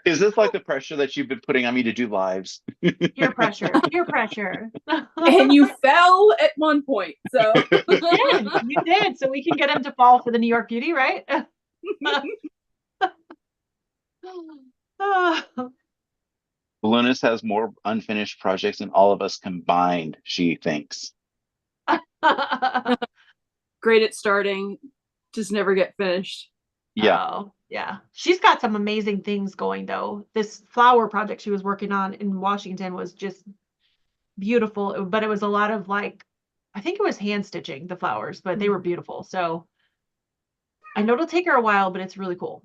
Is this like the pressure that you've been putting on me to do lives? Peer pressure. Peer pressure. And you fell at one point, so You did. So we can get him to fall for the New York Beauty, right? Lunas has more unfinished projects than all of us combined, she thinks. great at starting, just never get finished. Yeah. Oh, yeah. She's got some amazing things going though. This flower project she was working on in Washington was just beautiful, but it was a lot of like, I think it was hand stitching the flowers, but they were beautiful. So I know it'll take her a while, but it's really cool.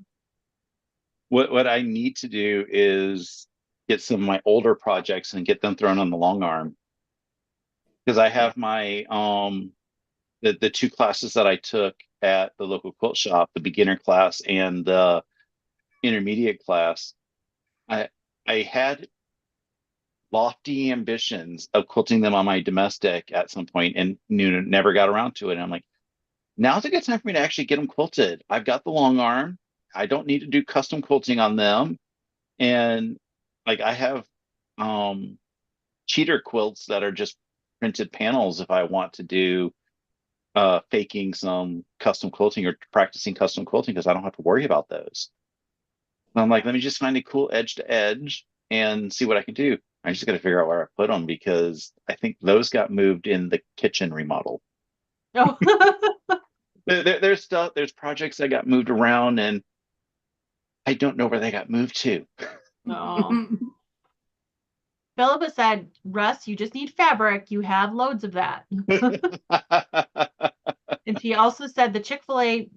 What I need to do is get some of my older projects and get them thrown on the long arm. Because I have my the 2 classes that I took at the local quilt shop, the beginner class and the intermediate class. I I had lofty ambitions of quilting them on my domestic at some point, and never got around to it. And I'm like, now's a good time for me to actually get them quilted. I've got the long arm. I don't need to do custom quilting on them. And like I have cheater quilts that are just printed panels if I want to do faking some custom quilting or practicing custom quilting, because I don't have to worry about those. And I'm like, let me just find a cool edge to edge and see what I can do. I just got to figure out where I put them, because I think those got moved in the kitchen remodel. Oh. There's stuff, there's projects that got moved around, and I don't know where they got moved to. Oh. Philippa said, Russ, you just need fabric. You have loads of that. And she also said the Chick-fil-A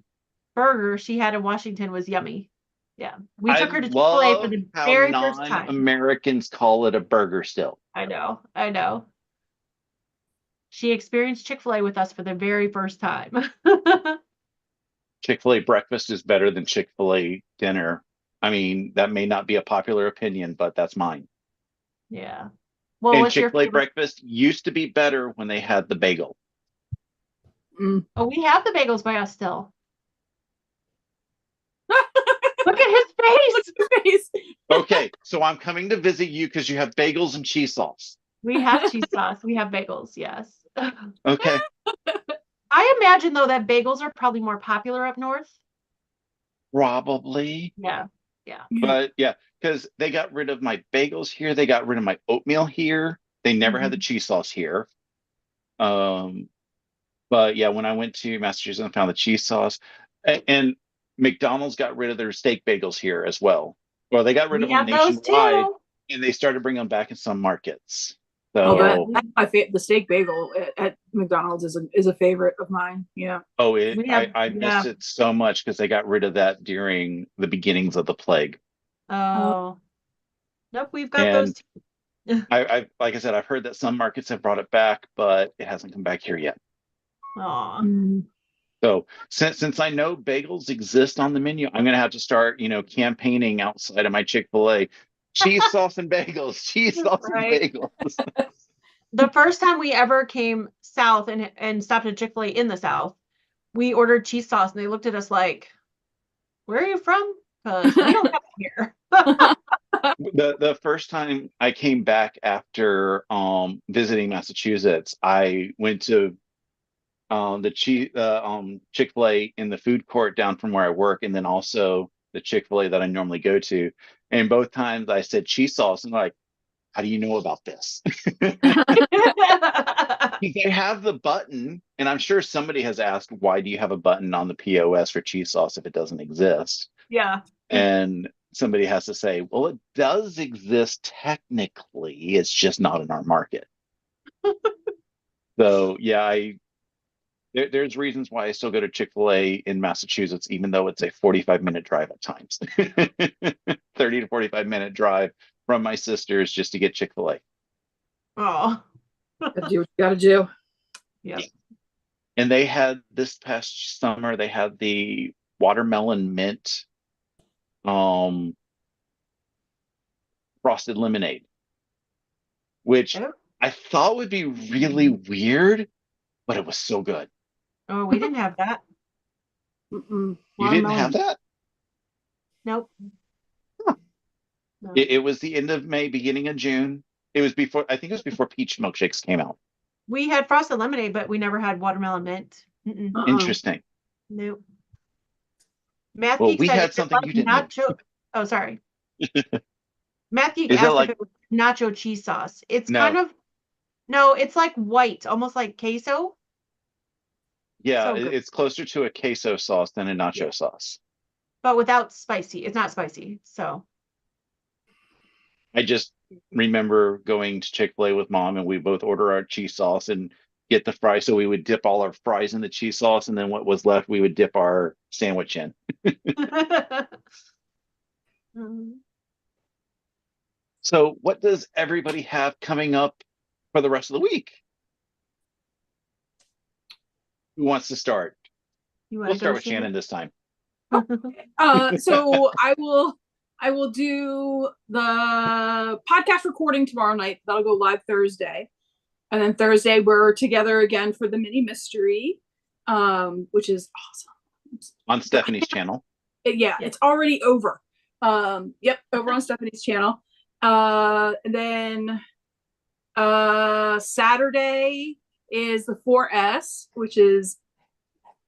burger she had in Washington was yummy. Yeah. We took her to Chick-fil-A for the very first time. Non-Americans call it a burger still. I know. I know. She experienced Chick-fil-A with us for the very first time. Chick-fil-A breakfast is better than Chick-fil-A dinner. I mean, that may not be a popular opinion, but that's mine. Yeah. Well, And what's your Chick-fil-A favorite? breakfast used to be better when they had the bagel. Oh, we have the bagels by us still. Look at his face. Look at his face. Okay, so I'm coming to visit you because you have bagels and cheese sauce. We have cheese sauce. We have bagels. Yes. Okay. I imagine though that bagels are probably more popular up north. Probably. Yeah. Yeah. But yeah, because they got rid of my bagels here. They got rid of my oatmeal here. They never had the cheese sauce here. But yeah, when I went to Massachusetts and found the cheese sauce, and McDonald's got rid of their steak bagels here as well. Well, they got rid We of them have those nationwide, too. and they started bringing them back in some markets. Oh, So, the steak bagel at McDonald's is a favorite of mine. Yeah. I missed it so much because they got rid of that during the beginnings of the plague. Oh. Nope, we've got And those too. I like I said, I've heard that some markets have brought it back, but it hasn't come back here yet. Aw. So since I know bagels exist on the menu, I'm gonna have to start, campaigning outside of my Chick-fil-A. Cheese sauce and bagels, cheese sauce and bagels. The first time we ever came south and stopped at Chick-fil-A in the South, we ordered cheese sauce and they looked at us like, where are you from? Because we don't have it here. The first time I came back after visiting Massachusetts, I went to the Chick-fil-A in the food court down from where I work, and then also the Chick-fil-A that I normally go to. And both times I said cheese sauce, and like, how do you know about this? They have the button, and I'm sure somebody has asked, why do you have a button on the POS for cheese sauce if it doesn't exist? Yeah. And somebody has to say, well, it does exist technically, it's just not in our market. So yeah, there's reasons why I still go to Chick-fil-A in Massachusetts, even though it's a 45-minute drive at times. 30 to 45-minute drive from my sister's just to get Chick-fil-A. Oh. Gotta do what you gotta do. Yeah. And they had this past summer, they had the watermelon mint frosted lemonade, which Oh. I thought would be really weird, but it was so good. Oh, we didn't have that. Mm-mm. You didn't Watermelon. have that? Nope. Huh. No. It was the end of May, beginning of June. It was before, I think it was before peach milkshakes came out. We had frosted lemonade, but we never had watermelon mint. Mm-mm. Interesting. Nope. Well, Matthew we said had if it something was you didn't know. nacho. Oh, sorry. Matthew Is that asked if like, it was nacho cheese sauce. It's kind no, of no, it's like white, almost like queso. yeah, So good. it's closer to a queso sauce than a Yeah. nacho sauce. But without spicy. It's not spicy. So I just remember going to Chick-fil-A with mom, and we both order our cheese sauce and get the fries. So we would dip all our fries in the cheese sauce, and then what was left, we would dip our sandwich in. Mm. So what does everybody have coming up for the rest of the week? Who wants to start? You We'll want to start go, with Shannon this time. So I will do the podcast recording tomorrow night. That'll go live Thursday. And then Thursday we're together again for the mini mystery, which is awesome. On Stephanie's channel. Yeah, it's already over. Yep, over on Stephanie's channel. And then Saturday is the 4S, which is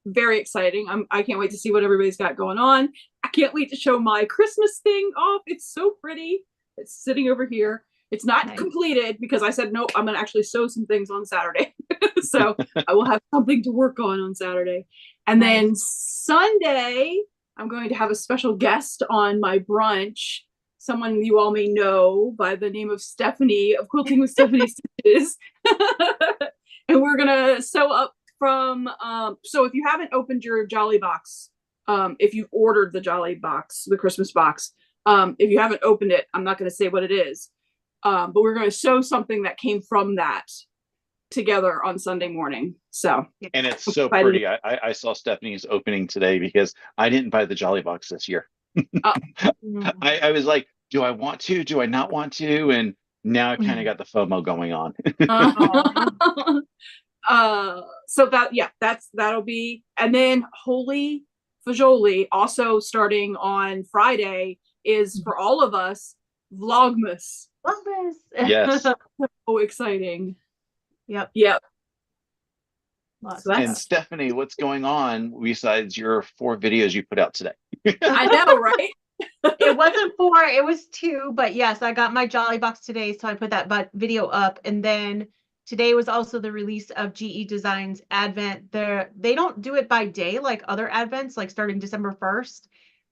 very exciting. I can't wait to see what everybody's got going on. I can't wait to show my Christmas thing off. It's so pretty. It's sitting over here. It's not completed because I said nope, I'm gonna actually sew some things on Saturday. So I will have something to work on Saturday. And then Sunday, I'm going to have a special guest on my brunch. Someone you all may know by the name of Stephanie of Quilting with Stephanie Stitches. And we're gonna sew up from so if you haven't opened your Jolly box, if you've ordered the Jolly box, the Christmas box, if you haven't opened it, I'm not going to say what it is, but we're going to sew something that came from that together on Sunday morning. So and it's so pretty. I saw Stephanie's opening today because I didn't buy the Jolly box this year. I was like, do I want to? Do I not want to? And now I kind of got the FOMO going on. So that'll be, and then Holy Fajoli also starting on Friday is for all of us Vlogmas. Vlogmas. Yes. So exciting. Yep. So and Stephanie, what's going on besides your 4 videos you put out today? I know, right? It wasn't 4, it was 2, but yes, I got my Jolly box today, so I put that video up. And then today was also the release of GE Designs Advent. They don't do it by day like other Advents, like starting December 1st.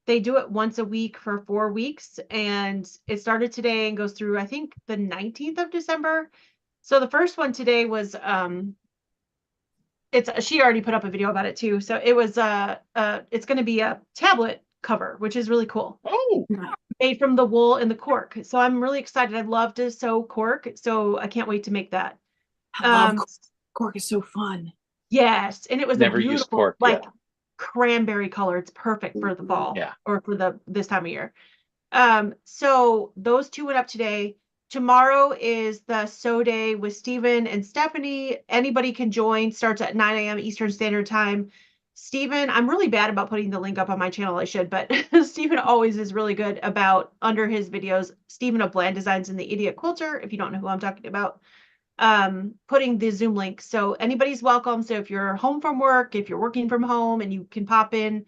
They do it once a week for 4 weeks, and it started today and goes through, I think, the 19th of December. So the first one today was she already put up a video about it too. So it was it's going to be a tablet cover, which is really cool. Oh, made from the wool and the cork. So I'm really excited. I love to sew cork, so I can't wait to make that. I love cork is so fun. Yes, and it was never a used beautiful cork yet. cranberry color. It's perfect for the fall, or for this time of year. So those 2 went up today. Tomorrow is the sew day with Stephen and Stephanie. Anybody can join. Starts at 9 a.m. Eastern Standard Time. Stephen, I'm really bad about putting the link up on my channel. I should, but Stephen always is really good about, under his videos, Stephen of Bland Designs and the Idiot Quilter, if you don't know who I'm talking about, putting the Zoom link. So anybody's welcome. So if you're home from work, if you're working from home and you can pop in,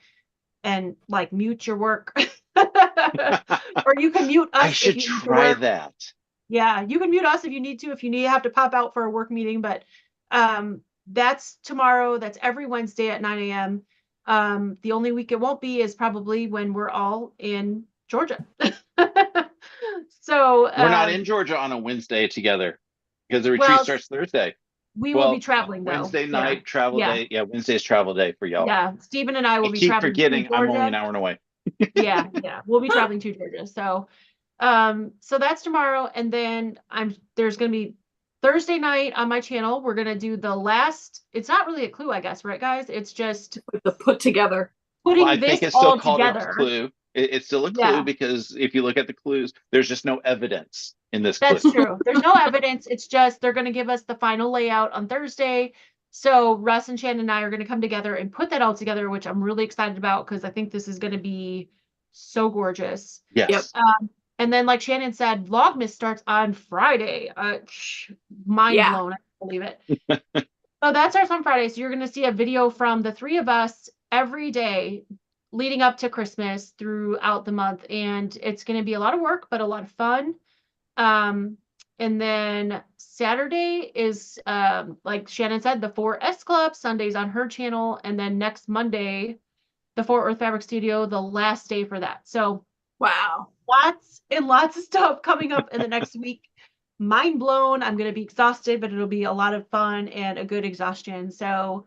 and like mute your work. Or you can mute I us if should you need to try work. that. Yeah, you can mute us if you need to, if you need to have to pop out for a work meeting, but that's tomorrow. That's every Wednesday at 9 a.m. The only week it won't be is probably when we're all in Georgia. So, We're not in Georgia on a Wednesday together because the retreat well, starts Thursday. we will be Well, traveling though. Wednesday Yeah. night travel Yeah. day. Yeah, Wednesday's travel day for y'all. Yeah. Stephen and I will I be keep traveling to forgetting I'm only Georgia. an hour away. Yeah, yeah. We'll be traveling to Georgia. So that's tomorrow. And then there's gonna be Thursday night on my channel. We're gonna do the last, it's not really a clue, I guess, right, guys? It's just With the put together. Well, I putting think this it's still all called a together. clue. It's still a clue Yeah, because if you look at the clues, there's just no evidence in this clue. that's true. There's no evidence. It's just they're gonna give us the final layout on Thursday. So Russ and Shannon and I are gonna come together and put that all together, which I'm really excited about because I think this is gonna be so gorgeous. Yep. Yes. And then, like Shannon said, Vlogmas starts on Friday. Mind Yeah. blown. I can't believe it. So that starts on Friday. So you're going to see a video from the three of us every day leading up to Christmas throughout the month. And it's going to be a lot of work, but a lot of fun. And then Saturday is, like Shannon said, the 4S Club. Sunday's on her channel. And then next Monday, the Fort Worth Fabric Studio, the last day for that. So Wow. lots and lots of stuff coming up in the next week. Mind blown. I'm going to be exhausted, but it'll be a lot of fun and a good exhaustion. So,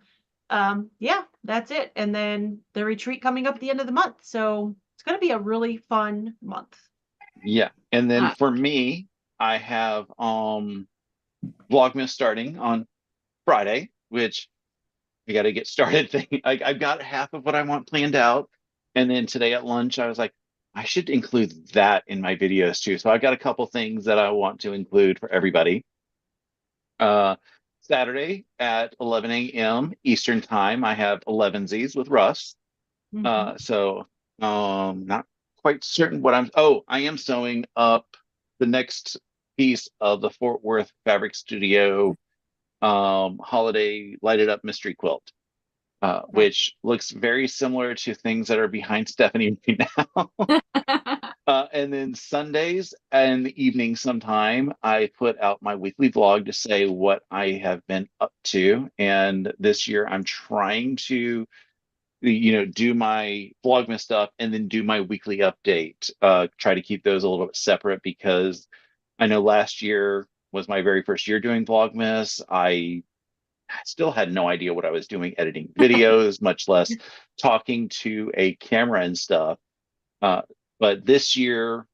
yeah, that's it. And then the retreat coming up at the end of the month. So it's going to be a really fun month. Yeah. And then Uh, for me, I have Vlogmas starting on Friday, which I got to get started thing. I've got half of what I want planned out. And then today at lunch, I was like, I should include that in my videos too. So I've got a couple things that I want to include for everybody. Saturday at 11 a.m. Eastern time, I have 11sies with Russ. Mhm. So not quite certain what I am sewing up the next piece of the Fort Worth Fabric Studio holiday lighted up mystery quilt. Which looks very similar to things that are behind Stephanie right now. And then Sundays and the evening sometime, I put out my weekly vlog to say what I have been up to. And this year I'm trying to, do my Vlogmas stuff and then do my weekly update. Try to keep those a little bit separate because I know last year was my very first year doing Vlogmas. I still had no idea what I was doing editing videos, much less talking to a camera and stuff. But this year,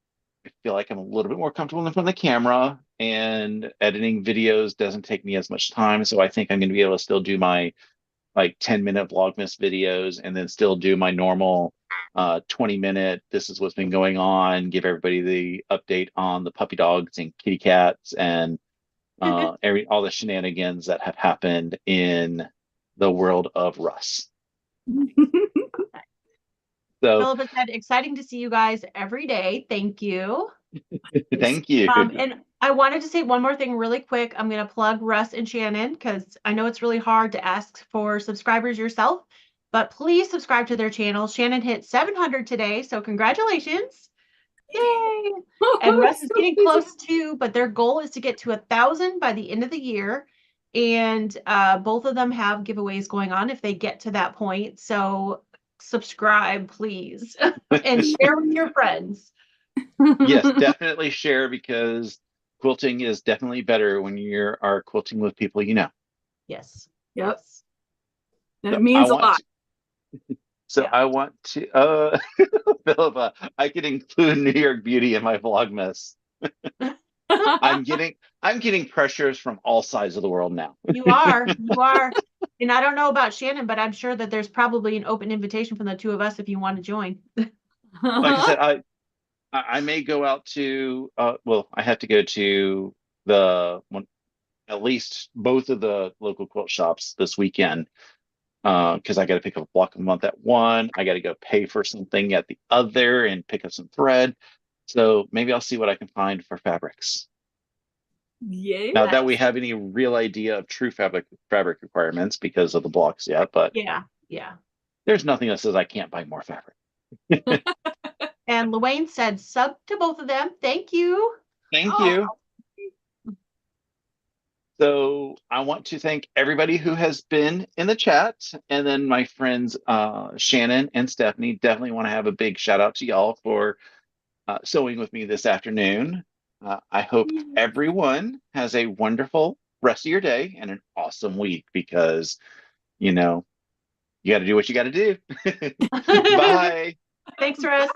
I feel like I'm a little bit more comfortable in front of the camera, and editing videos doesn't take me as much time. So I think I'm going to be able to still do my like 10-minute Vlogmas videos and then still do my normal 20-minute, this is what's been going on, give everybody the update on the puppy dogs and kitty cats and all the shenanigans that have happened in the world of Russ. So Philip has said, exciting to see you guys every day. Thank you. thank you. And I wanted to say one more thing really quick. I'm going to plug Russ and Shannon because I know it's really hard to ask for subscribers yourself, but please subscribe to their channel. Shannon hit 700 today, so congratulations. Yay! And Russ is getting close too, but their goal is to get to 1,000 by the end of the year. And both of them have giveaways going on if they get to that point. So subscribe, please, and share with your friends. Yes, definitely share because quilting is definitely better when you are quilting with people you know. Yes. Yep. Yes. And So it means a lot. So Yeah. I want to, Philippa, I could include New York Beauty in my Vlogmas. I'm getting pressures from all sides of the world now. You are. And I don't know about Shannon, but I'm sure that there's probably an open invitation from the two of us if you want to join. Like I said, I may go out to well, I have to go to the one, at least both of the local quilt shops this weekend because I got to pick up a block a month at one. I got to go pay for something at the other and pick up some thread. So maybe I'll see what I can find for fabrics. Yeah. Not that we have any real idea of true fabric requirements because of the blocks yet, but Yeah. Yeah. There's nothing that says I can't buy more fabric. And Luane said sub to both of them. Thank you. Thank Oh, you. So I want to thank everybody who has been in the chat, and then my friends Shannon and Stephanie. Definitely want to have a big shout out to y'all for sewing with me this afternoon. I hope everyone has a wonderful rest of your day and an awesome week, because you know you got to do what you got to do. Bye. Thanks, Russ.